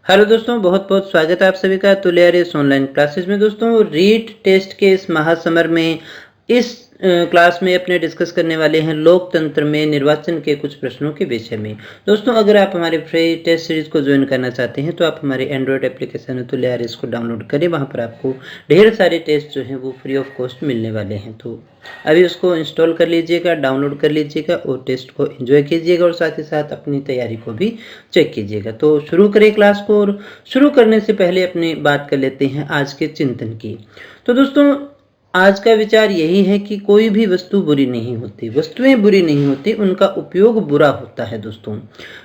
Hello दोस्तों, बहुत बहुत स्वागत है आप सभी का तुलियारिस ऑनलाइन क्लासेस में। दोस्तों, रीट टेस्ट के इस महासमर में इस क्लास में अपने डिस्कस करने वाले हैं लोकतंत्र में निर्वाचन के कुछ प्रश्नों के विषय में। दोस्तों, अगर आप हमारे फ्री टेस्ट सीरीज को ज्वाइन करना चाहते हैं तो आप हमारे एंड्रॉयड एप्लीकेशन तुलियारिस को डाउनलोड करें। वहाँ पर आपको ढेर सारे टेस्ट जो हैं वो फ्री ऑफ कॉस्ट मिलने वाले हैं। तो अभी उसको इंस्टॉल कर लीजिएगा, डाउनलोड कर लीजिएगा और टेस्ट को एंजॉय कीजिएगा और साथ ही साथ अपनी तैयारी को भी चेक कीजिएगा। तो शुरू करें क्लास को, और शुरू करने से पहले अपनी बात कर लेते हैं आज के चिंतन की। तो दोस्तों, आज का विचार यही है कि कोई भी वस्तु बुरी नहीं होती, वस्तुएं बुरी नहीं होती, उनका उपयोग बुरा होता है। दोस्तों,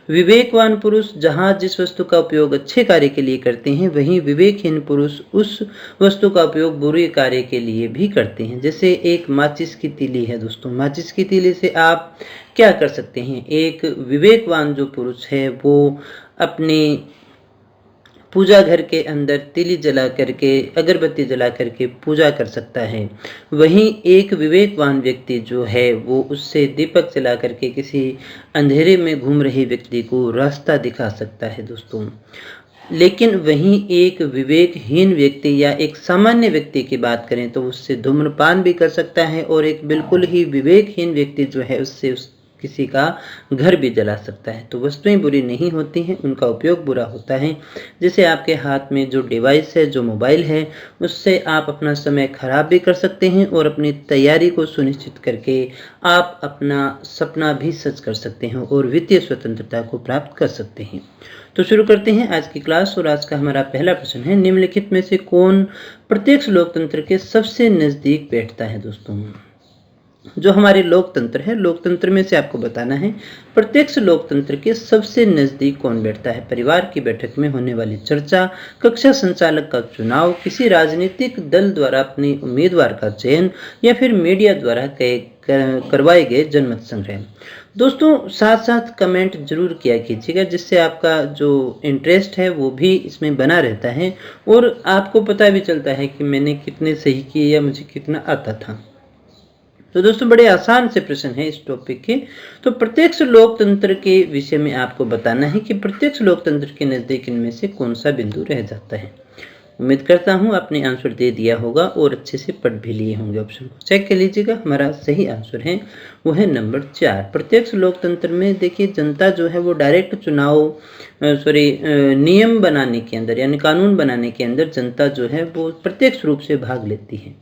विवेकवान पुरुष जहां जिस वस्तु का उपयोग अच्छे कार्य के लिए करते हैं, वहीं विवेकहीन पुरुष उस वस्तु का उपयोग बुरे कार्य के लिए भी करते हैं। जैसे एक माचिस की तीली है। दोस्तों, माचिस की तीली से आप क्या कर सकते हैं? एक विवेकवान जो पुरुष है वो अपने पूजा घर के अंदर तिली जला करके, अगरबत्ती जला करके पूजा कर सकता है। वहीं एक विवेकवान व्यक्ति जो है वो उससे दीपक जला करके किसी अंधेरे में घूम रहे व्यक्ति को रास्ता दिखा सकता है। दोस्तों, लेकिन वहीं एक विवेकहीन व्यक्ति या एक सामान्य व्यक्ति की बात करें तो उससे धूम्रपान भी कर सकता है, और एक बिल्कुल ही विवेकहीन व्यक्ति जो है उससे किसी का घर भी जला सकता है। तो वस्तुएं बुरी नहीं होती हैं, उनका उपयोग बुरा होता है। जैसे आपके हाथ में जो डिवाइस है, जो मोबाइल है, उससे आप अपना समय खराब भी कर सकते हैं और अपनी तैयारी को सुनिश्चित करके आप अपना सपना भी सच कर सकते हैं और वित्तीय स्वतंत्रता को प्राप्त कर सकते हैं। तो शुरू करते हैं आज की क्लास। और आज का हमारा पहला प्रश्न है, निम्नलिखित में से कौन प्रत्यक्ष लोकतंत्र के सबसे नजदीक बैठता है? दोस्तों, जो हमारे लोकतंत्र है, लोकतंत्र में से आपको बताना है प्रत्यक्ष लोकतंत्र के सबसे नजदीक कौन बैठता है। परिवार की बैठक में होने वाली चर्चा, कक्षा संचालक का चुनाव, किसी राजनीतिक दल द्वारा अपने उम्मीदवार का चयन, या फिर मीडिया द्वारा करवाए गए जनमत संग्रह। दोस्तों, साथ साथ कमेंट जरूर किया कीजिएगा, जिससे आपका जो इंटरेस्ट है वो भी इसमें बना रहता है और आपको पता भी चलता है कि मैंने कितने सही किए या मुझे कितना आता था। तो दोस्तों, बड़े आसान से प्रश्न है इस टॉपिक के। तो प्रत्यक्ष लोकतंत्र के विषय में आपको बताना है कि प्रत्यक्ष लोकतंत्र के नजदीक इनमें से कौन सा बिंदु रह जाता है। उम्मीद करता हूं आपने आंसर दे दिया होगा और अच्छे से पढ़ भी लिए होंगे। ऑप्शन को चेक कर लीजिएगा। हमारा सही आंसर है वो है नंबर 4। प्रत्यक्ष लोकतंत्र में देखिए, जनता जो है वो डायरेक्ट चुनाव नियम बनाने के अंदर यानी कानून बनाने के अंदर जनता जो है वो प्रत्यक्ष रूप से भाग लेती है।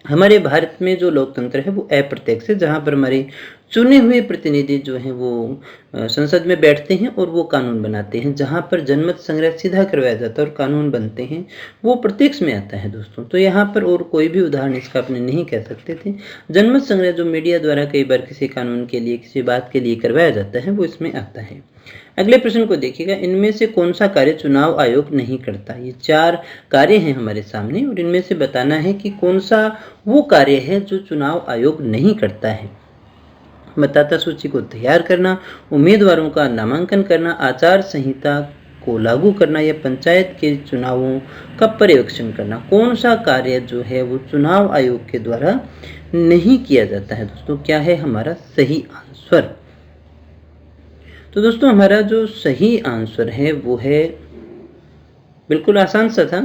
हमारे भारत में जो लोकतंत्र है वो अप्रत्यक्ष है, जहाँ पर हमारे चुने हुए प्रतिनिधि जो हैं वो संसद में बैठते हैं और वो कानून बनाते हैं। जहाँ पर जनमत संग्रह सीधा करवाया जाता है और कानून बनते हैं, वो प्रत्यक्ष में आता है। दोस्तों, तो यहाँ पर और कोई भी उदाहरण इसका अपने नहीं कह सकते थे। जनमत संग्रह जो मीडिया द्वारा कई बार किसी कानून के लिए, किसी बात के लिए करवाया जाता है, वो इसमें आता है। अगले प्रश्न को देखिएगा, इनमें से कौन सा कार्य चुनाव आयोग नहीं करता? ये 4 कार्य हैं हमारे सामने और इनमें से बताना है कि कौन सा वो कार्य है जो चुनाव आयोग नहीं करता है। मतदाता सूची को तैयार करना, उम्मीदवारों का नामांकन करना, आचार संहिता को लागू करना, या पंचायत के चुनावों का पर्यवेक्षण करना। कौन सा कार्य जो है वो चुनाव आयोग के द्वारा नहीं किया जाता है? दोस्तों, क्या है हमारा सही आंसर? तो दोस्तों, हमारा जो सही आंसर है वो है, बिल्कुल आसान सा था,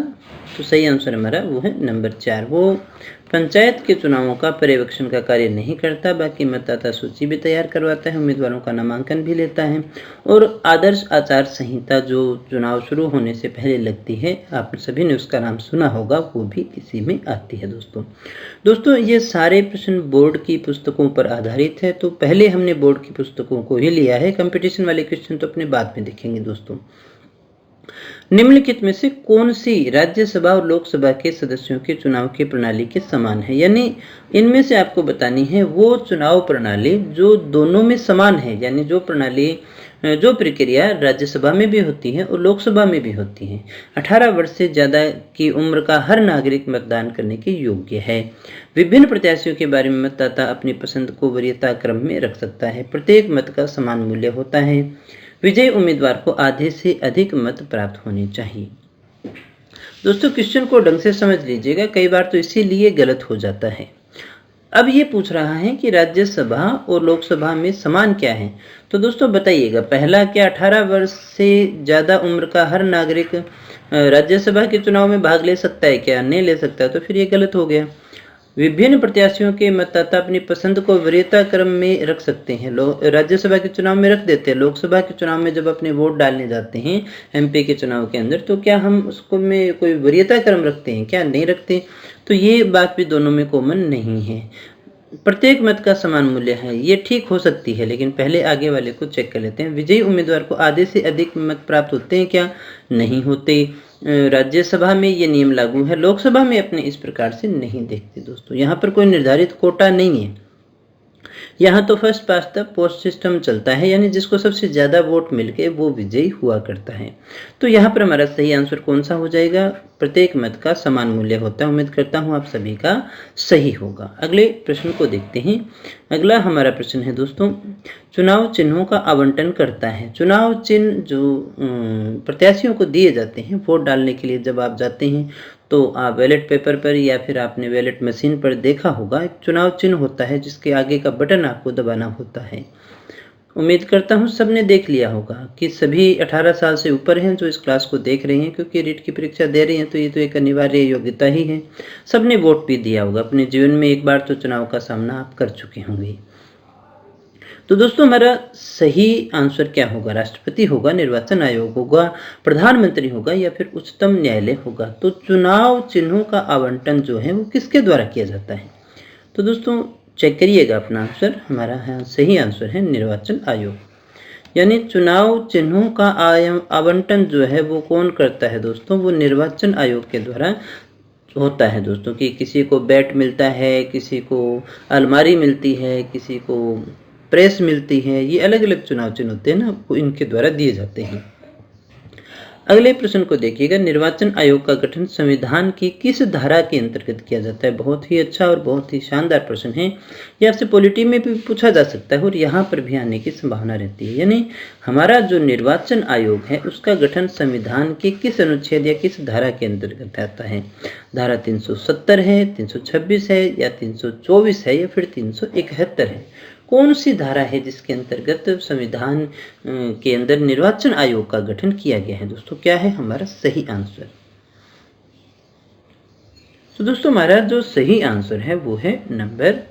तो सही आंसर हमारा वो है नंबर 4। वो पंचायत के चुनावों का पर्यवेक्षण का कार्य नहीं करता, बाकी मतदाता सूची भी तैयार करवाता है, उम्मीदवारों का नामांकन भी लेता है, और आदर्श आचार संहिता जो चुनाव शुरू होने से पहले लगती है, आप सभी ने उसका नाम सुना होगा, वो भी इसी में आती है। दोस्तों, ये सारे प्रश्न बोर्ड की पुस्तकों पर आधारित है। तो पहले हमने बोर्ड की पुस्तकों को ही लिया है, कंपटीशन वाले क्वेश्चन तो अपने बाद में देखेंगे। दोस्तों, निम्नलिखित में से कौन सी राज्यसभा और लोकसभा के सदस्यों के चुनाव की प्रणाली के समान है? यानी इनमें से आपको बतानी है वो चुनाव प्रणाली जो दोनों में समान है, यानी जो प्रणाली, जो प्रक्रिया राज्यसभा में भी होती है और लोकसभा में भी होती है। 18 वर्ष से ज्यादा की उम्र का हर नागरिक मतदान करने के योग्य है। विभिन्न प्रत्याशियों के बारे में मतदाता अपनी पसंद को वरीयता क्रम में रख सकता है। प्रत्येक मत का समान मूल्य होता है। विजयी उम्मीदवार को आधे से अधिक मत प्राप्त होने चाहिए। दोस्तों, क्वेश्चन को ढंग से समझ लीजिएगा, कई बार तो इसीलिए गलत हो जाता है। अब ये पूछ रहा है कि राज्यसभा और लोकसभा में समान क्या है। तो दोस्तों बताइएगा, पहला, क्या 18 वर्ष से ज़्यादा उम्र का हर नागरिक राज्यसभा के चुनाव में भाग ले सकता है क्या? नहीं ले सकता, तो फिर ये गलत हो गया। विभिन्न प्रत्याशियों के मतदाता अपनी पसंद को वरीयता क्रम में रख सकते हैं। राज्यसभा के चुनाव में रख देते हैं, लोकसभा के चुनाव में जब अपने वोट डालने जाते हैं एमपी के चुनाव के अंदर, तो क्या हम उसको में कोई वरीयता क्रम रखते हैं क्या? नहीं रखते। तो ये बात भी दोनों में कॉमन नहीं है। प्रत्येक मत का समान मूल्य है, ये ठीक हो सकती है, लेकिन पहले आगे वाले को चेक कर लेते हैं। विजयी उम्मीदवार को आधे से अधिक मत प्राप्त होते हैं क्या? नहीं होते। राज्यसभा में ये नियम लागू है, लोकसभा में अपने इस प्रकार से नहीं देखते दोस्तों। यहाँ पर कोई निर्धारित कोटा नहीं है, यहाँ तो first past the post system चलता है, यानी जिसको सबसे ज़्यादा वोट मिल गए वो विजयी हुआ करता है। तो यहाँ पर हमारा सही आंसर कौन सा हो जाएगा? प्रत्येक मत का समान मूल्य होता है। उम्मीद करता हूँ आप सभी का सही होगा। अगले प्रश्न को देखते हैं। अगला हमारा प्रश्न है दोस्तों, चुनाव चिन्हों का आवंटन करता है। चुनाव चिन्ह जो प्रत्याशियों को दिए जाते हैं वोट डालने के लिए, जब आप जाते हैं तो आप बैलेट पेपर पर या फिर आपने बैलेट मशीन पर देखा होगा, एक चुनाव चिन्ह होता है जिसके आगे का बटन आपको दबाना होता है। उम्मीद करता हूँ सबने देख लिया होगा कि सभी 18 साल से ऊपर हैं जो इस क्लास को देख रहे हैं, क्योंकि रीट की परीक्षा दे रही हैं तो ये तो एक अनिवार्य योग्यता ही है। सबने वोट भी दिया होगा अपने जीवन में, एक बार तो चुनाव का सामना आप कर चुके होंगे। तो दोस्तों हमारा सही आंसर क्या होगा? राष्ट्रपति होगा, निर्वाचन आयोग होगा, प्रधानमंत्री होगा या फिर उच्चतम न्यायालय होगा। तो चुनाव चिन्हों का आवंटन जो है वो किसके द्वारा किया जाता है? तो दोस्तों चेक करिएगा अपना आंसर। हमारा सही आंसर है निर्वाचन आयोग। यानी चुनाव चिन्हों का आवंटन जो है वो कौन करता है दोस्तों? वो निर्वाचन आयोग के द्वारा होता है दोस्तों। कि किसी को बैट मिलता है, किसी को अलमारी मिलती है, किसी को प्रेस मिलती है, ये अलग अलग चुनाव चिन्ह होते हैं ना, वो इनके द्वारा दिए जाते हैं। अगले प्रश्न को देखिएगा, निर्वाचन आयोग का गठन संविधान की किस धारा के अंतर्गत किया जाता है? बहुत ही अच्छा और बहुत ही शानदार प्रश्न है। ये आपसे पॉलिटी में भी पूछा जा सकता है और यहाँ पर भी आने की संभावना रहती है। यानी हमारा जो निर्वाचन आयोग है उसका गठन संविधान के किस अनुच्छेद या किस धारा के अंतर्गत आता है? धारा 370 है, 326 है या 324 है या फिर 371 है? कौन सी धारा है जिसके अंतर्गत संविधान के अंदर निर्वाचन आयोग का गठन किया गया है? दोस्तों क्या है हमारा सही आंसर? तो दोस्तों हमारा जो सही आंसर है वो है नंबर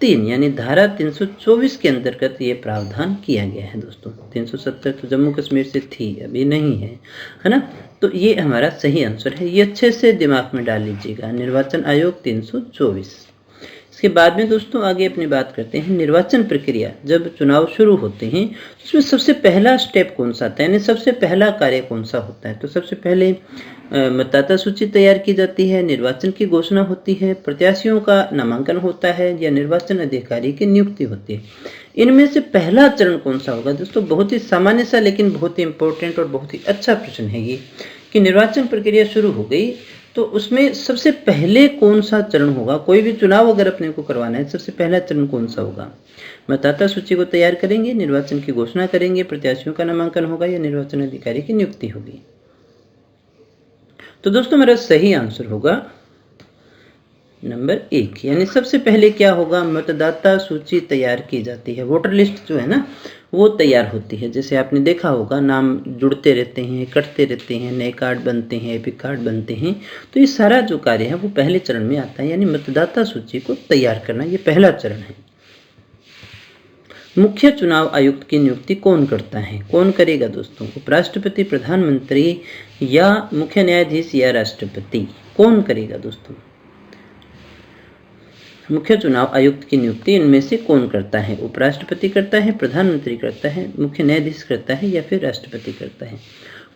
3, यानी धारा 324 के अंतर्गत ये प्रावधान किया गया है दोस्तों। 370 तो जम्मू कश्मीर से थी, अभी नहीं है ना? तो ये हमारा सही आंसर है। ये अच्छे से दिमाग में डाल लीजिएगा, निर्वाचन आयोग 324। इसके बाद में दोस्तों आगे अपनी बात करते हैं। निर्वाचन प्रक्रिया जब चुनाव शुरू होते हैं उसमें सबसे पहला स्टेप कौन सा आता है, यानी सबसे पहला कार्य कौन सा होता है? तो सबसे पहले मतदाता सूची तैयार की जाती है, निर्वाचन की घोषणा होती है, प्रत्याशियों का नामांकन होता है या निर्वाचन अधिकारी की नियुक्ति होती है। इनमें से पहला चरण कौन सा होगा? दोस्तों बहुत ही सामान्य सा लेकिन बहुत ही इंपॉर्टेंट और बहुत ही अच्छा प्रश्न है ये, कि निर्वाचन प्रक्रिया शुरू हो गई तो उसमें सबसे पहले कौन सा चरण होगा? कोई भी चुनाव अगर अपने को करवाना है सबसे पहला चरण कौन सा होगा? मतदाता सूची को तैयार करेंगे, निर्वाचन की घोषणा करेंगे, प्रत्याशियों का नामांकन होगा या निर्वाचन अधिकारी की नियुक्ति होगी। तो दोस्तों मेरा सही आंसर होगा नंबर 1, यानी सबसे पहले क्या होगा? मतदाता सूची तैयार की जाती है, वोटर लिस्ट जो है ना वो तैयार होती है। जैसे आपने देखा होगा नाम जुड़ते रहते हैं, कटते रहते हैं, नए कार्ड बनते हैं, एपिक कार्ड बनते हैं। तो ये सारा जो कार्य है वो पहले चरण में आता है, यानी मतदाता सूची को तैयार करना, ये पहला चरण है। मुख्य चुनाव आयुक्त की नियुक्ति कौन करता है? कौन करेगा दोस्तों? उपराष्ट्रपति, प्रधानमंत्री या मुख्य न्यायाधीश या राष्ट्रपति? कौन करेगा दोस्तों? मुख्य चुनाव आयुक्त की नियुक्ति इनमें से कौन करता है? उपराष्ट्रपति करता है, प्रधानमंत्री करता है, मुख्य न्यायाधीश करता है या फिर राष्ट्रपति करता है?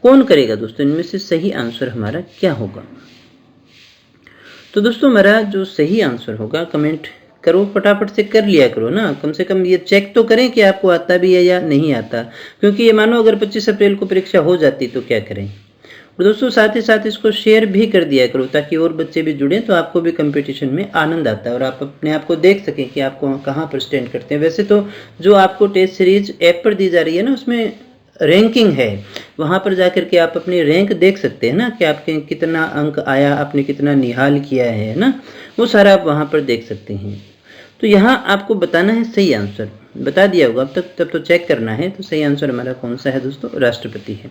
कौन करेगा दोस्तों? इनमें से सही आंसर हमारा क्या होगा? तो दोस्तों हमारा जो सही आंसर होगा कमेंट करो, फटाफट से कर लिया करो ना, कम से कम ये चेक तो करें कि आपको आता भी है या नहीं आता। क्योंकि ये मानो अगर 25 अप्रैल को परीक्षा हो जाती तो क्या करें। और दोस्तों साथ ही साथ इसको शेयर भी कर दिया करो ताकि और बच्चे भी जुड़ें, तो आपको भी कंपटीशन में आनंद आता है और आप अपने आप को देख सकें कि आपको कहाँ पर स्टैंड करते हैं। वैसे तो जो आपको टेस्ट सीरीज ऐप पर दी जा रही है ना उसमें रैंकिंग है, वहाँ पर जाकर के आप अपनी रैंक देख सकते हैं ना कि आपके कितना अंक आया, आपने कितना निहाल किया है ना, वो सारा आप वहाँ पर देख सकते हैं। तो यहाँ आपको बताना है सही आंसर, बता दिया होगा अब तक, तब तो चेक करना है। तो सही आंसर हमारा कौन सा है दोस्तों? राष्ट्रपति है।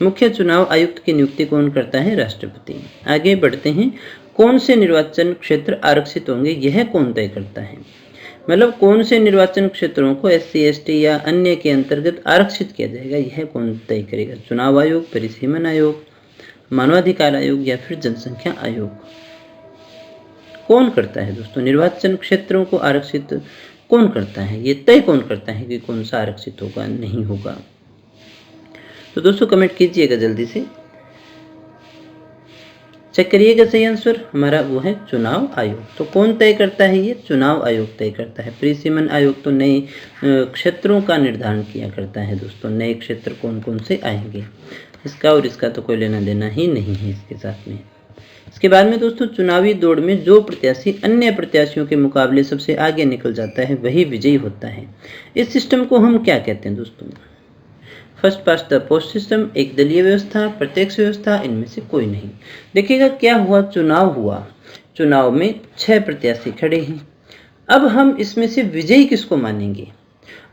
मुख्य चुनाव आयुक्त की नियुक्ति कौन करता है? राष्ट्रपति। आगे बढ़ते हैं, कौन से निर्वाचन क्षेत्र आरक्षित होंगे, यह कौन तय करता है? मतलब कौन से निर्वाचन क्षेत्रों को SC ST या अन्य के अंतर्गत आरक्षित किया जाएगा, यह कौन तय करेगा? चुनाव आयोग, परिसीमन आयोग, मानवाधिकार आयोग या फिर जनसंख्या आयोग? कौन करता है दोस्तों? निर्वाचन क्षेत्रों को आरक्षित कौन करता है? ये तय कौन करता है कि कौन सा आरक्षित होगा, नहीं होगा? तो दोस्तों कमेंट कीजिएगा जल्दी से, चेक करिएगा। सही आंसर हमारा वो है चुनाव आयोग। तो कौन तय करता है? ये चुनाव आयोग तय करता है। परिसीमन आयोग तो नए क्षेत्रों का निर्धारण किया करता है दोस्तों, नए क्षेत्र कौन कौन से आएंगे, इसका और इसका तो कोई लेना देना ही नहीं है इसके साथ में। इसके बाद में दोस्तों, चुनावी दौड़ में जो प्रत्याशी अन्य प्रत्याशियों के मुकाबले सबसे आगे निकल जाता है वही विजयी होता है। इस सिस्टम को हम क्या कहते हैं दोस्तों? First past the post system, एक दलीय व्यवस्था, प्रत्यक्ष व्यवस्था, इनमें से कोई नहीं। देखिएगा क्या हुआ, चुनाव हुआ, चुनाव में 6 प्रत्याशी खड़े हैं। अब हम इसमें से विजयी किसको मानेंगे?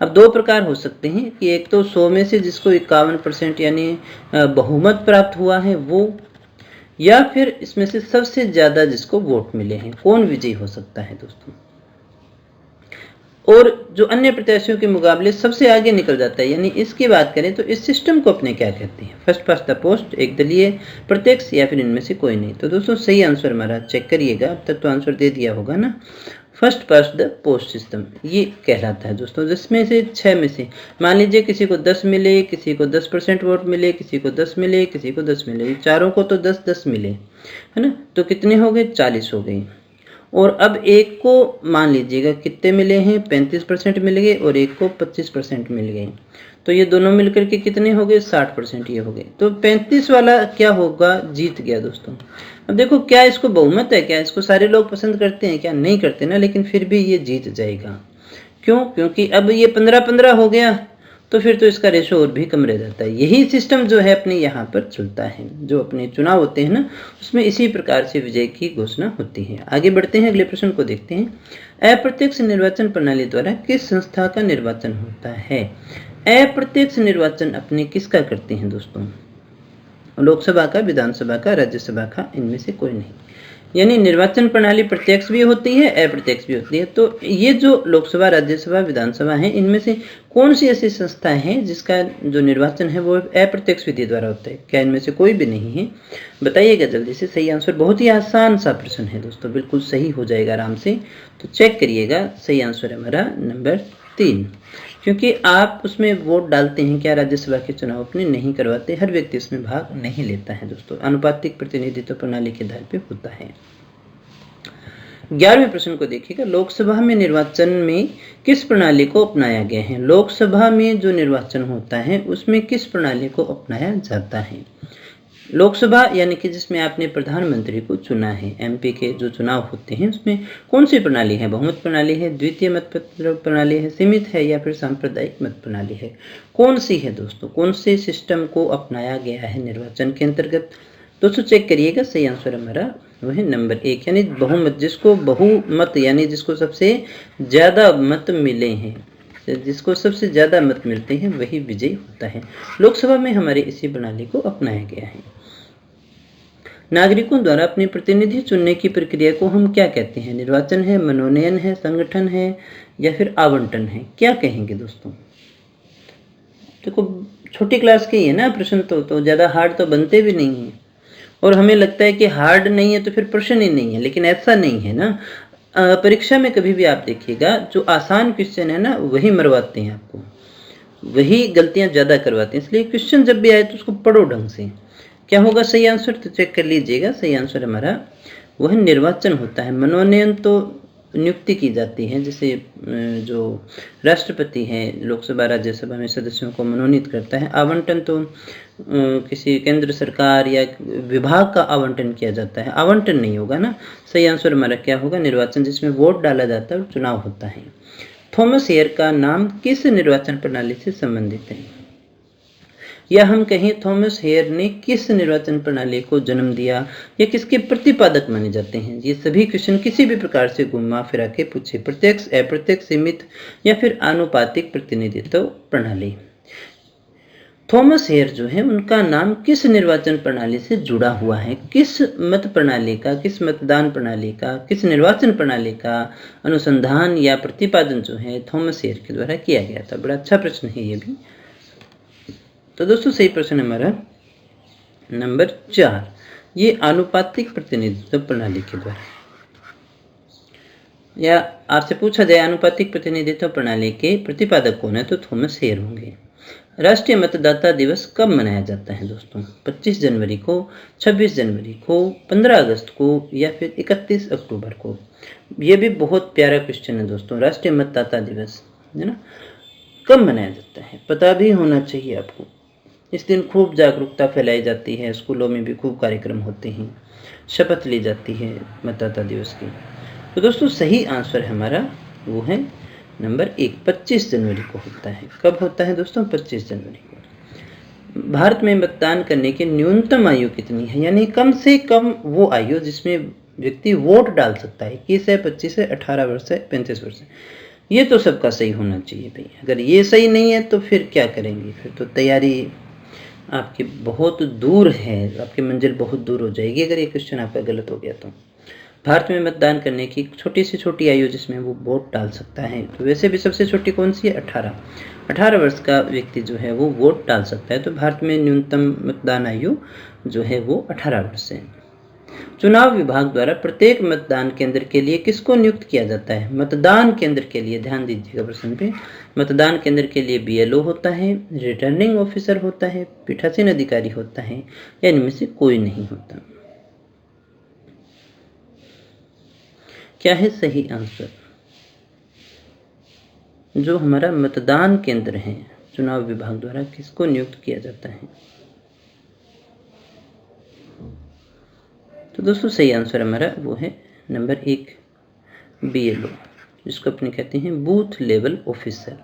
अब 2 प्रकार हो सकते हैं कि एक तो 100 में से जिसको 51% यानी बहुमत प्राप्त हुआ है वो, या फिर इसमें से सबसे ज्यादा जिसको वोट मिले हैं, कौन विजयी हो सकता है दोस्तों? और जो अन्य प्रत्याशियों के मुकाबले सबसे आगे निकल जाता है, यानी इसकी बात करें तो इस सिस्टम को अपने क्या कहते हैं? फर्स्ट पास्ट द पोस्ट, एक दलीय, प्रत्यक्ष या फिर इनमें से कोई नहीं। तो दोस्तों सही आंसर हमारा चेक करिएगा, अब तक तो आंसर दे दिया होगा ना। First past the post system ये कहलाता है दोस्तों, जिसमें से 6 में से मान लीजिए किसी को 10 मिले, किसी को 10% वोट मिले, किसी को 10 मिले, किसी को 10 मिले, चारों को तो 10-10 मिले, है ना? तो कितने हो गए? 40 हो गए। और अब एक को मान लीजिएगा कितने मिले हैं? 35% मिल गए, और एक को 25% मिल गए। तो ये दोनों मिलकर के कितने हो गए? 60% ये हो गए। तो 35 वाला क्या होगा? जीत गया दोस्तों। अब देखो क्या इसको बहुमत है, क्या इसको सारे लोग पसंद करते हैं? क्या नहीं करते ना, लेकिन फिर भी ये जीत जाएगा। क्यों? क्योंकि अब ये 15-15 हो गया, तो फिर तो इसका रेशो और भी कम रह जाता है। यही सिस्टम जो है अपने यहाँ पर चलता है, जो अपने चुनाव होते हैं ना, उसमें इसी प्रकार से विजय की घोषणा होती है। आगे बढ़ते हैं, अगले प्रश्न को देखते हैं। अप्रत्यक्ष निर्वाचन प्रणाली द्वारा किस संस्था का निर्वाचन होता है? अप्रत्यक्ष निर्वाचन अपने किसका करते हैं दोस्तों? लोकसभा का, विधानसभा का, राज्यसभा का, इनमें से कोई नहीं। यानी निर्वाचन प्रणाली प्रत्यक्ष भी होती है, अप्रत्यक्ष भी होती है। तो ये जो लोकसभा, राज्यसभा, विधानसभा है, इनमें से कौन सी ऐसी संस्था है जिसका जो निर्वाचन है वो अप्रत्यक्ष विधि द्वारा होता है? क्या इनमें से कोई भी नहीं है? बताइएगा जल्दी से सही आंसर। बहुत ही आसान सा प्रश्न है दोस्तों, बिल्कुल सही हो जाएगा आराम से। तो चेक करिएगा, सही आंसर है हमारा नंबर 3, क्योंकि आप उसमें वोट डालते हैं। क्या राज्यसभा के चुनाव अपने नहीं करवाते? हर व्यक्ति इसमें भाग नहीं लेता है दोस्तों, अनुपातिक प्रतिनिधित्व प्रणाली के आधार पर होता है। 11वें प्रश्न को देखिएगा, लोकसभा में निर्वाचन में किस प्रणाली को अपनाया गया है? लोकसभा में जो निर्वाचन होता है उसमें किस प्रणाली को अपनाया जाता है? लोकसभा यानी कि जिसमें आपने प्रधानमंत्री को चुना है, MP के जो चुनाव होते हैं उसमें कौन सी प्रणाली है? बहुमत प्रणाली है, द्वितीय मत प्रणाली है, सीमित है, या फिर सांप्रदायिक मत प्रणाली है? कौन सी है दोस्तों? कौन से सिस्टम को अपनाया गया है निर्वाचन के अंतर्गत? दोस्तों चेक करिएगा, सही आंसर हमारा वो है नंबर 1, यानी बहुमत। जिसको बहुमत यानी जिसको सबसे ज्यादा मत मिले हैं, जिसको सबसे ज्यादा मत मिलते हैं वही विजयी होता है। लोकसभा में हमारे इसी प्रणाली को अपनाया गया है। नागरिकों द्वारा अपने प्रतिनिधि चुनने की प्रक्रिया को हम क्या कहते हैं? निर्वाचन है, मनोनयन है, संगठन है, या फिर आवंटन है? क्या कहेंगे दोस्तों? देखो छोटी क्लास के ही है ना प्रश्न, तो ज्यादा हार्ड तो बनते भी नहीं है, और हमें लगता है कि हार्ड नहीं है तो फिर प्रश्न ही नहीं है, लेकिन ऐसा नहीं है ना। परीक्षा में कभी भी आप देखिएगा जो आसान क्वेश्चन है ना वही मरवाते हैं आपको, वही गलतियां ज्यादा करवाते हैं। इसलिए क्वेश्चन जब भी आए तो उसको पढ़ो ढंग से। क्या होगा सही आंसर? तो चेक कर लीजिएगा, सही आंसर हमारा वह निर्वाचन होता है। मनोनयन तो नियुक्ति की जाती है, जैसे जो राष्ट्रपति है लोकसभा राज्यसभा में सदस्यों को मनोनीत करता है। आवंटन तो किसी केंद्र सरकार या विभाग का आवंटन किया जाता है, आवंटन नहीं होगा ना। सही आंसर हमारा क्या होगा? निर्वाचन, जिसमें वोट डाला जाता है और चुनाव होता है। थॉमस हेयर का नाम किस निर्वाचन प्रणाली से संबंधित है? या हम कहें थॉमस हेयर ने किस निर्वाचन प्रणाली को जन्म दिया या किसके प्रतिपादक माने जाते हैं। ये सभी क्वेश्चन किसी भी प्रकार से घुमा फिरा के पूछे, प्रत्यक्ष, अप्रत्यक्ष, सीमित या फिर आनुपातिक प्रतिनिधित्व प्रणाली। थॉमस हेयर जो है उनका नाम किस निर्वाचन प्रणाली से जुड़ा हुआ है, किस मत प्रणाली का, किस मतदान प्रणाली का, किस निर्वाचन प्रणाली का अनुसंधान या प्रतिपादन जो है थॉमस हेयर के द्वारा किया गया था। बड़ा अच्छा प्रश्न है ये भी। तो दोस्तों सही प्रश्न हमारा नंबर 4, ये आनुपातिक प्रतिनिधित्व प्रणाली के द्वारा। या आपसे पूछा जाए आनुपातिक प्रतिनिधित्व प्रणाली के प्रतिपादक कौन है, तो थॉमस हेयर होंगे। राष्ट्रीय मतदाता दिवस कब मनाया जाता है दोस्तों? 25 जनवरी को, 26 जनवरी को, 15 अगस्त को या फिर 31 अक्टूबर को। ये भी बहुत प्यारा क्वेश्चन है दोस्तों। राष्ट्रीय मतदाता दिवस है ना, कब मनाया जाता है पता भी होना चाहिए आपको। इस दिन खूब जागरूकता फैलाई जाती है, स्कूलों में भी खूब कार्यक्रम होते हैं, शपथ ली जाती है मतदाता दिवस की। तो दोस्तों सही आंसर हमारा वो है नंबर 1, 25 जनवरी को होता है। कब होता है दोस्तों? 25 जनवरी को। भारत में मतदान करने की न्यूनतम आयु कितनी है, यानी कम से कम वो आयु जिसमें व्यक्ति वोट डाल सकता है, 21 है, 25 है, 18 वर्ष है, 35 वर्ष है। ये तो सबका सही होना चाहिए भाई। अगर ये सही नहीं है तो फिर क्या करेंगे? फिर तो तैयारी आपकी बहुत दूर है, आपकी मंजिल बहुत दूर हो जाएगी अगर ये क्वेश्चन आपका गलत हो गया तो। भारत में मतदान करने की छोटी से छोटी आयु जिसमें वो वोट डाल सकता है, तो वैसे भी सबसे छोटी कौन सी है? 18 वर्ष का व्यक्ति जो है वो वोट डाल सकता है। तो भारत में न्यूनतम मतदान आयु जो है वो 18 वर्ष है। चुनाव विभाग द्वारा प्रत्येक मतदान केंद्र के लिए किसको नियुक्त किया जाता है? मतदान केंद्र के लिए, ध्यान दीजिएगा प्रश्न पे, मतदान केंद्र के लिए BLO होता है, रिटर्निंग ऑफिसर होता है, पीठासीन अधिकारी होता है या इनमें से कोई नहीं होता। क्या है सही आंसर? जो हमारा मतदान केंद्र है चुनाव विभाग द्वारा किसको नियुक्त किया जाता है? तो दोस्तों सही आंसर हमारा वो है नंबर 1, BLO, जिसको अपने कहते हैं बूथ लेवल ऑफिसर।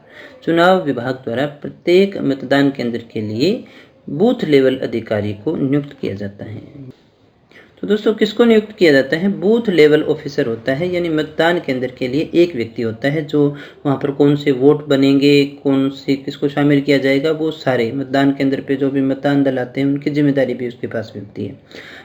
चुनाव विभाग द्वारा प्रत्येक मतदान केंद्र के लिए बूथ लेवल अधिकारी को नियुक्त किया जाता है। तो दोस्तों किसको नियुक्त किया जाता है? बूथ लेवल ऑफिसर होता है, यानी मतदान केंद्र के लिए एक व्यक्ति होता है जो वहाँ पर कौन से वोट बनेंगे, कौन से किसको शामिल किया जाएगा, वो सारे मतदान केंद्र पे जो भी मतदान दल आते हैं उनकी जिम्मेदारी भी उसके पास होती है।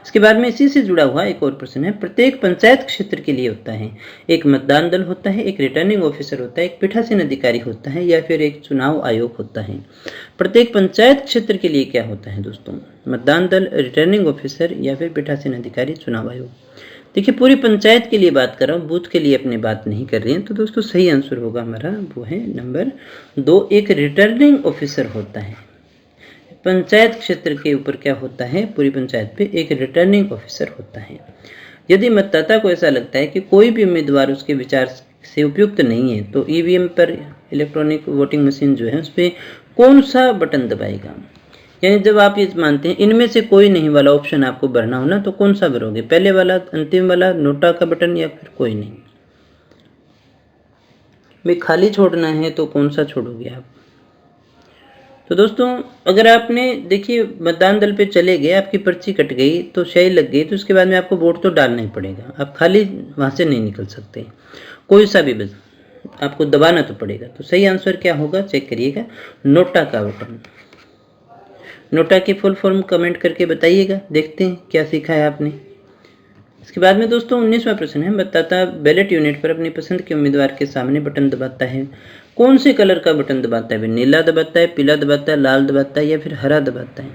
इसके बाद में इसी से जुड़ा हुआ एक और प्रश्न है, प्रत्येक पंचायत क्षेत्र के लिए होता है एक मतदान दल होता है, एक रिटर्निंग ऑफिसर होता है, एक पीठासीन अधिकारी होता है या फिर एक चुनाव आयोग होता है। प्रत्येक पंचायत क्षेत्र के लिए क्या होता है दोस्तों? मतदान दल, रिटर्निंग ऑफिसर या फिर पीठासीन अधिकारी, चुनाव आयोग। देखिए पूरी पंचायत के लिए बात कर रहा हूँ, बूथ के लिए अपनी बात नहीं कर रही हैं। तो दोस्तों सही आंसर होगा हमारा वो है नंबर 2, एक रिटर्निंग ऑफिसर होता है। पंचायत क्षेत्र के ऊपर क्या होता है? पूरी पंचायत पे एक रिटर्निंग ऑफिसर होता है। यदि मतदाता को ऐसा लगता है कि कोई भी उम्मीदवार उसके विचार से उपयुक्त नहीं है तो EVM पर, इलेक्ट्रॉनिक वोटिंग मशीन जो है उस पर कौन सा बटन दबाएगा? यानी जब आप ये मानते हैं इनमें से कोई नहीं वाला ऑप्शन आपको भरना हो ना, तो कौन सा भरोगे? पहले वाला, अंतिम वाला, नोटा का बटन या फिर कोई नहीं? भाई खाली छोड़ना है तो कौन सा छोड़ोगे आप? तो दोस्तों अगर आपने देखिए मतदान दल पे चले गए, आपकी पर्ची कट गई तो स्याही लग गई, तो उसके बाद में आपको वोट तो डालना ही पड़ेगा। आप खाली वहाँ से नहीं निकल सकते, कोई सा भी बस आपको दबाना तो पड़ेगा। तो सही आंसर क्या होगा चेक करिएगा, नोटा का बटन। नोटा की फुल फॉर्म कमेंट करके बताइएगा, देखते हैं क्या सीखा है आपने। इसके बाद में दोस्तों 19वां प्रश्न है, मतदाता बैलेट यूनिट पर अपनी पसंद के उम्मीदवार के सामने बटन दबाता है, कौन से कलर का बटन दबाता है? नीला दबाता है, पीला दबाता है, लाल दबाता है या फिर हरा दबाता है?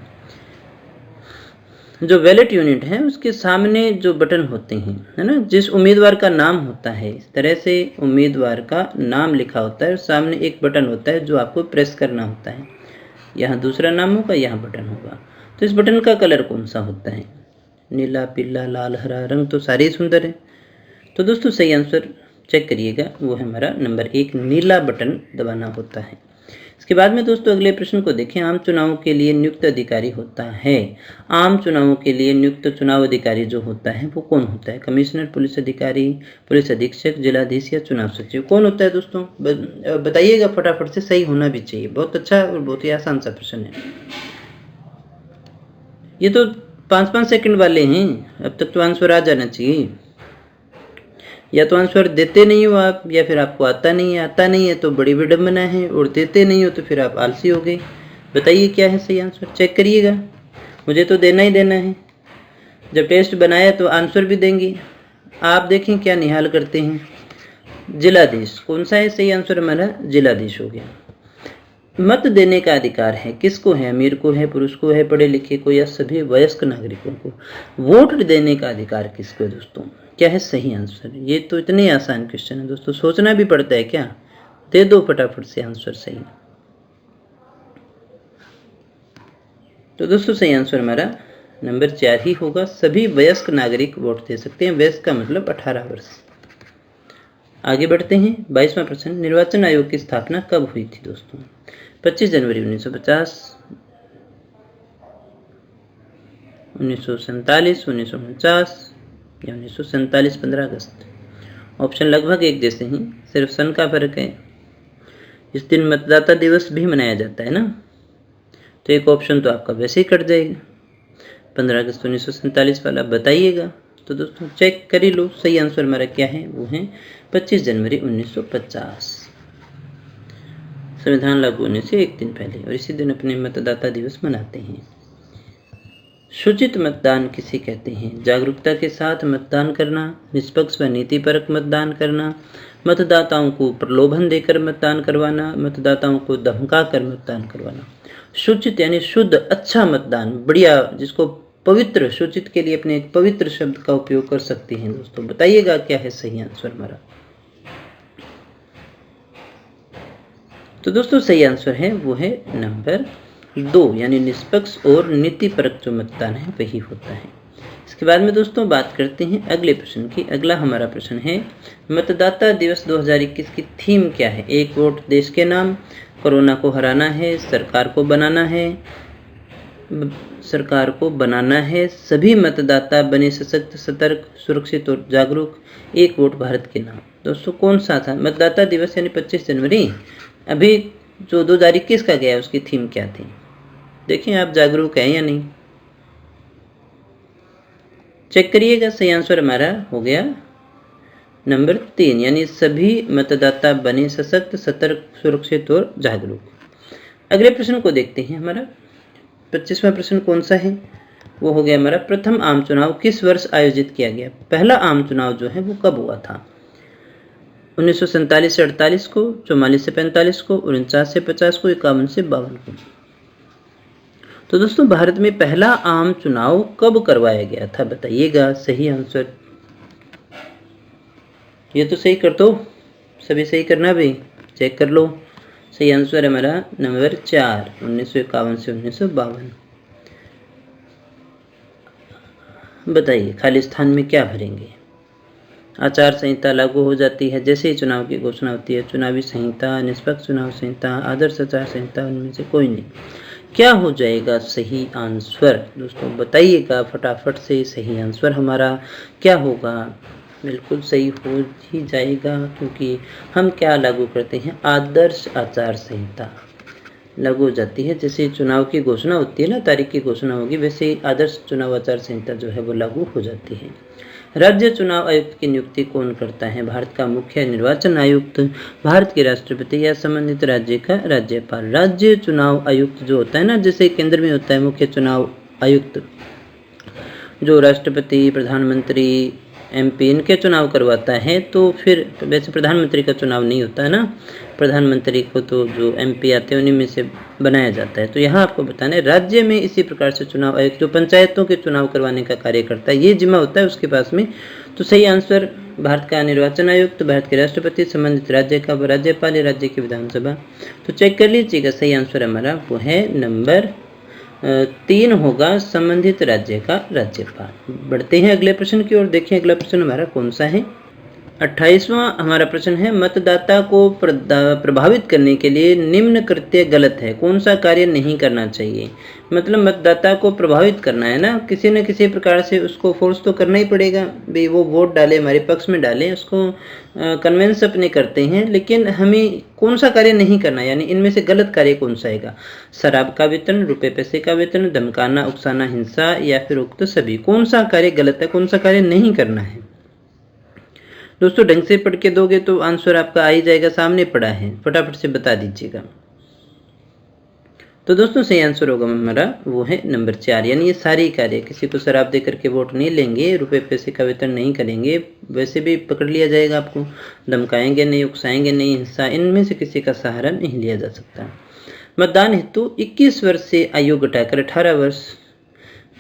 जो बैलेट यूनिट है उसके सामने जो बटन होते हैं है ना, जिस उम्मीदवार का नाम होता है, इस तरह से उम्मीदवार का नाम लिखा होता है और सामने एक बटन होता है जो आपको प्रेस करना होता है। यहाँ दूसरा नाम होगा, यहाँ बटन होगा। तो इस बटन का कलर कौन सा होता है? नीला, पीला, लाल, हरा, रंग तो सारे ही सुंदर है। तो दोस्तों सही आंसर चेक करिएगा, वो है हमारा नंबर 1, नीला बटन दबाना होता है। इसके बाद में दोस्तों अगले प्रश्न को देखें, आम चुनावों के लिए नियुक्त अधिकारी होता है। आम चुनावों के लिए नियुक्त चुनाव अधिकारी जो होता है वो कौन होता है? कमिश्नर, पुलिस अधिकारी, पुलिस अधीक्षक, जिलाधीश या चुनाव सचिव, कौन होता है दोस्तों? बताइएगा फटाफट से, सही होना भी चाहिए। बहुत अच्छा और बहुत ही आसान सा प्रश्न है। ये तो 5-5 सेकंड वाले हैं, अब तक तो आंसर आ जाना चाहिए। या तो आंसर देते नहीं हो आप, या फिर आपको आता नहीं है तो बड़ी विडम्बना है, और देते नहीं हो तो फिर आप आलसी हो गए। बताइए क्या है सही आंसर, चेक करिएगा। मुझे तो देना ही देना है, जब टेस्ट बनाया तो आंसर भी देंगे। आप देखें क्या निहाल करते हैं। जिलाधीश कौन सा है सही आंसर हमारा, जिलाधीश हो गया। मत देने का अधिकार है किसको है, अमीर को है, पुरुष को है, पढ़े लिखे को, या सभी वयस्क नागरिकों को। वोट देने का अधिकार किसको है दोस्तों, क्या है सही आंसर। ये तो इतने आसान क्वेश्चन है दोस्तों, सोचना भी पड़ता है क्या, दे दो फटाफट से आंसर सही। तो दोस्तों सही आंसर हमारा नंबर 4 ही होगा, सभी वयस्क नागरिक वोट दे सकते हैं। वयस्क का मतलब 18 वर्ष। आगे बढ़ते हैं। 22वां प्रश्न, निर्वाचन आयोग की स्थापना कब हुई थी दोस्तों। 25 जनवरी 1950, 1947, 1949 या 1947 15 अगस्त। ऑप्शन लगभग एक जैसे ही, सिर्फ सन का फर्क है। इस दिन मतदाता दिवस भी मनाया जाता है ना, तो एक ऑप्शन तो आपका वैसे ही कट जाएगा, 15 अगस्त 1947 वाला बताइएगा। तो दोस्तों चेक कर ही लो, सही आंसर हमारा क्या है, वो है 25 जनवरी 1950। संविधान लागू होने से एक दिन पहले, और इसी दिन अपने मतदाता दिवस मनाते हैं। सूचित मतदान किसे कहते हैं, जागरूकता के साथ मतदान करना, निष्पक्ष व नीतिपरक मतदान करना, मतदाताओं को प्रलोभन देकर मतदान करवाना, मतदाताओं को धमका कर मतदान करवाना। सूचित यानी शुद्ध, अच्छा मतदान, बढ़िया, जिसको पवित्र, सूचित के लिए अपने एक पवित्र शब्द का उपयोग कर सकते हैं दोस्तों। बताइएगा क्या है सही आंसर हमारा। तो दोस्तों सही आंसर है वो है नंबर 2, यानी निष्पक्ष और नीतिपरक जो मतदान है वही होता है। इसके बाद में दोस्तों बात करते हैं अगले प्रश्न की। अगला हमारा प्रश्न है, मतदाता दिवस 2021 की थीम क्या है। एक वोट देश के नाम, कोरोना को हराना है, सरकार को बनाना है, सभी मतदाता बने सशक्त, सतर्क, सुरक्षित और जागरूक, एक वोट भारत के नाम। दोस्तों कौन सा था मतदाता दिवस, यानी 25 जनवरी। अभी जो 2021 का गया उसकी थीम क्या थी, देखें आप जागरूक हैं या नहीं, चेक करिएगा। सही आंसर हमारा हो गया नंबर 3, यानी सभी मतदाता बने सशक्त, सतर्क, सुरक्षित और जागरूक। अगले प्रश्न को देखते हैं। हमारा 25वां प्रश्न कौन सा है, वो हो गया हमारा, प्रथम आम चुनाव किस वर्ष आयोजित किया गया। पहला आम चुनाव जो है वो कब हुआ था, 1947 से 48 को, 44 से 45 को, 49 से 50 को, 51 से 52 को। तो दोस्तों भारत में पहला आम चुनाव कब करवाया गया था, बताइएगा सही आंसर। ये तो सही कर दो, सभी सही करना भी, चेक कर लो। सही आंसर है हमारा नंबर 4, 1951 से 1952। बताइए खाली स्थान में क्या भरेंगे। आचार संहिता लागू हो जाती है जैसे ही चुनाव की घोषणा होती है, चुनावी संहिता, निष्पक्ष चुनाव संहिता, आदर्श आचार संहिता, उनमें से कोई नहीं। क्या हो जाएगा सही आंसर दोस्तों, बताइएगा फटाफट से। सही आंसर हमारा क्या होगा, बिल्कुल सही हो ही जाएगा, क्योंकि हम क्या लागू करते हैं, आदर्श आचार संहिता लागू हो जाती है। जैसे चुनाव की घोषणा होती है ना, तारीख की घोषणा होगी, वैसे ही आदर्श चुनाव आचार संहिता जो है वो लागू हो जाती है। राज्य चुनाव आयुक्त की नियुक्ति कौन करता है, भारत का मुख्य निर्वाचन आयुक्त, भारत के राष्ट्रपति या संबंधित राज्य का राज्यपाल। राज्य चुनाव आयुक्त जो होता है ना, जैसे केंद्र में होता है मुख्य चुनाव आयुक्त, जो राष्ट्रपति, प्रधानमंत्री, एमपी इनके चुनाव करवाता है, तो फिर वैसे प्रधानमंत्री का चुनाव नहीं होता है ना, प्रधानमंत्री को तो जो एमपी आते हैं उन्हीं में से बनाया जाता है। तो यहाँ आपको बताना है राज्य में इसी प्रकार से चुनाव आयुक्त जो पंचायतों के चुनाव करवाने का कार्य करता है, ये जिम्मा होता है उसके पास में। तो सही आंसर भारत का निर्वाचन आयुक्त, भारत के राष्ट्रपति, संबंधित राज्य का राज्यपाल या राज्य की विधानसभा। तो चेक कर लीजिएगा, सही आंसर हमारा वो है नंबर 3 होगा, संबंधित राज्य का राज्यपाल। बढ़ते हैं अगले प्रश्न की ओर। देखिए अगला प्रश्न हमारा कौन सा है, 28वां हमारा प्रश्न है, मतदाता को प्रभावित करने के लिए निम्न कृत्य गलत है, कौन सा कार्य नहीं करना चाहिए। मतलब मतदाता को प्रभावित करना है ना, किसी न किसी प्रकार से उसको फोर्स तो करना ही पड़ेगा भाई, वो वोट डाले, हमारे पक्ष में डाले, उसको कन्विंस अपने करते हैं, लेकिन हमें कौन सा कार्य नहीं करना, यानी इनमें से गलत कार्य कौन सा आएगा। शराब का वितरण, रुपये पैसे का वितरण, धमकाना, उकसाना, हिंसा या फिर उक्त सभी। कौन सा कार्य गलत है, कौन सा कार्य नहीं करना है। दोस्तों ढंग से पढ़ के दोगे तो आंसर आपका आ ही जाएगा, सामने पड़ा है, फटाफट से बता दीजिएगा। तो दोस्तों सही आंसर होगा हमारा वो है नंबर 4, यानी ये सारे कार्य, किसी को शराब दे करके वोट नहीं लेंगे, रुपए पैसे का वितरण नहीं करेंगे, वैसे भी पकड़ लिया जाएगा आपको, धमकाएंगे नहीं, उकसाएंगे नहीं, हिंसा, इनमें से किसी का सहारा नहीं लिया जा सकता। मतदान हेतु 21 वर्ष से आयु घटाकर 18 वर्ष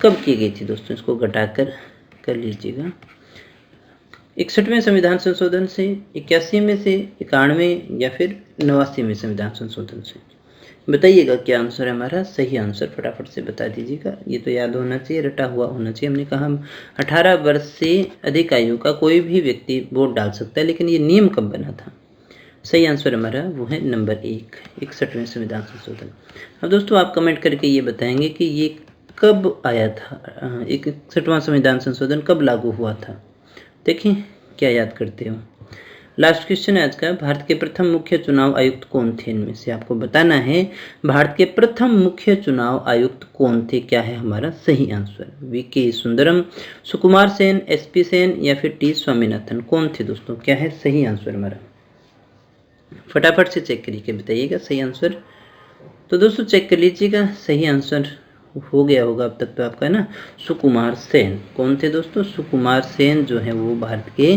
कब की गई थी दोस्तों, इसको घटाकर कर लीजिएगा। 61वें संविधान संशोधन से, 81 में से, 91 या फिर 89 में संविधान संशोधन से। बताइएगा क्या आंसर है हमारा, सही आंसर फटाफट से बता दीजिएगा। ये तो याद होना चाहिए, रटा हुआ होना चाहिए। हमने कहा 18 वर्ष से अधिक आयु का कोई भी व्यक्ति वोट डाल सकता है, लेकिन ये नियम कब बना था। सही आंसर हमारा वो है नंबर 1, 61वें संविधान संशोधन। अब दोस्तों आप कमेंट करके ये बताएंगे कि ये कब आया था, 61वां संविधान संशोधन कब लागू हुआ था। देखिए क्या याद करते हो। लास्ट क्वेश्चन है आज का, भारत के प्रथम मुख्य चुनाव आयुक्त कौन थे, इनमें से आपको बताना है भारत के प्रथम मुख्य चुनाव आयुक्त कौन थे। क्या है हमारा सही answer, VK Sundaram, Sukumar Sen, SP Sen या फिर टी स्वामीनाथन। कौन थे दोस्तों, क्या है सही आंसर हमारा, फटाफट से चेक करके बताइएगा सही आंसर। तो दोस्तों चेक कर लीजिएगा, सही आंसर हो गया होगा अब तक तो आपका ना, सुकुमार सेन। कौन थे दोस्तों, सुकुमार सेन जो है वो भारत के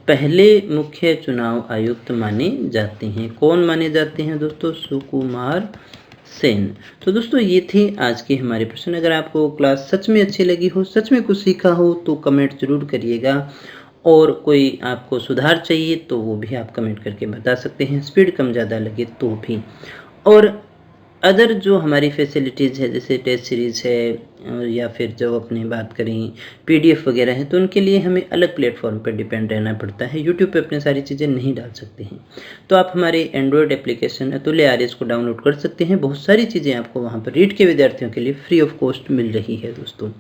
पहले मुख्य चुनाव आयुक्त माने जाते हैं। कौन माने जाते हैं दोस्तों, सुकुमार सेन। तो दोस्तों ये थे आज के हमारे प्रश्न। अगर आपको क्लास सच में अच्छी लगी हो, सच में कुछ सीखा हो, तो कमेंट जरूर करिएगा, और कोई आपको सुधार चाहिए तो वो भी आप कमेंट करके बता सकते हैं, स्पीड कम ज़्यादा लगे तो भी। और अदर जो हमारी फैसिलिटीज़ है, जैसे टेस्ट सीरीज़ है या फिर जो अपनी बात करें पीडीएफ वगैरह है, तो उनके लिए हमें अलग प्लेटफॉर्म पर डिपेंड रहना पड़ता है। यूट्यूब पे अपनी सारी चीज़ें नहीं डाल सकते हैं, तो आप हमारे एंड्रॉयड एप्लीकेशन अतुल्य आर्यस को डाउनलोड कर सकते हैं। बहुत सारी चीज़ें आपको वहाँ पर रीट के विद्यार्थियों के लिए फ्री ऑफ कॉस्ट मिल रही है दोस्तों।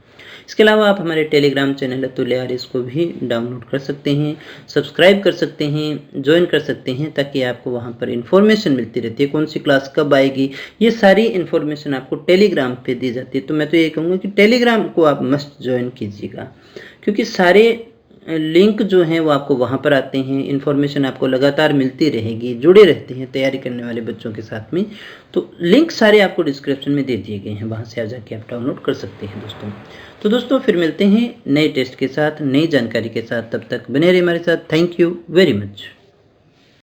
इसके अलावा आप हमारे टेलीग्राम चैनल अतुल्य आर्यस को भी डाउनलोड कर सकते हैं, सब्सक्राइब कर सकते हैं, ज्वाइन कर सकते हैं, ताकि आपको वहाँ पर इन्फॉर्मेशन मिलती रहती है, कौन सी क्लास कब आएगी, ये सारी इन्फॉर्मेशन आपको टेलीग्राम पे दी जाती है। तो मैं तो ये कहूँगा कि टेलीग्राम को आप मस्ट ज्वाइन कीजिएगा, क्योंकि सारे लिंक जो हैं वो आपको वहाँ पर आते हैं, इन्फॉर्मेशन आपको लगातार मिलती रहेगी, जुड़े रहते हैं तैयारी करने वाले बच्चों के साथ में। तो लिंक सारे आपको डिस्क्रिप्शन में दे दिए गए हैं, वहाँ से आ जाके आप डाउनलोड कर सकते हैं दोस्तों। तो दोस्तों फिर मिलते हैं नए टेस्ट के साथ, नई जानकारी के साथ, तब तक बने रहिए हमारे साथ। Thank you very much.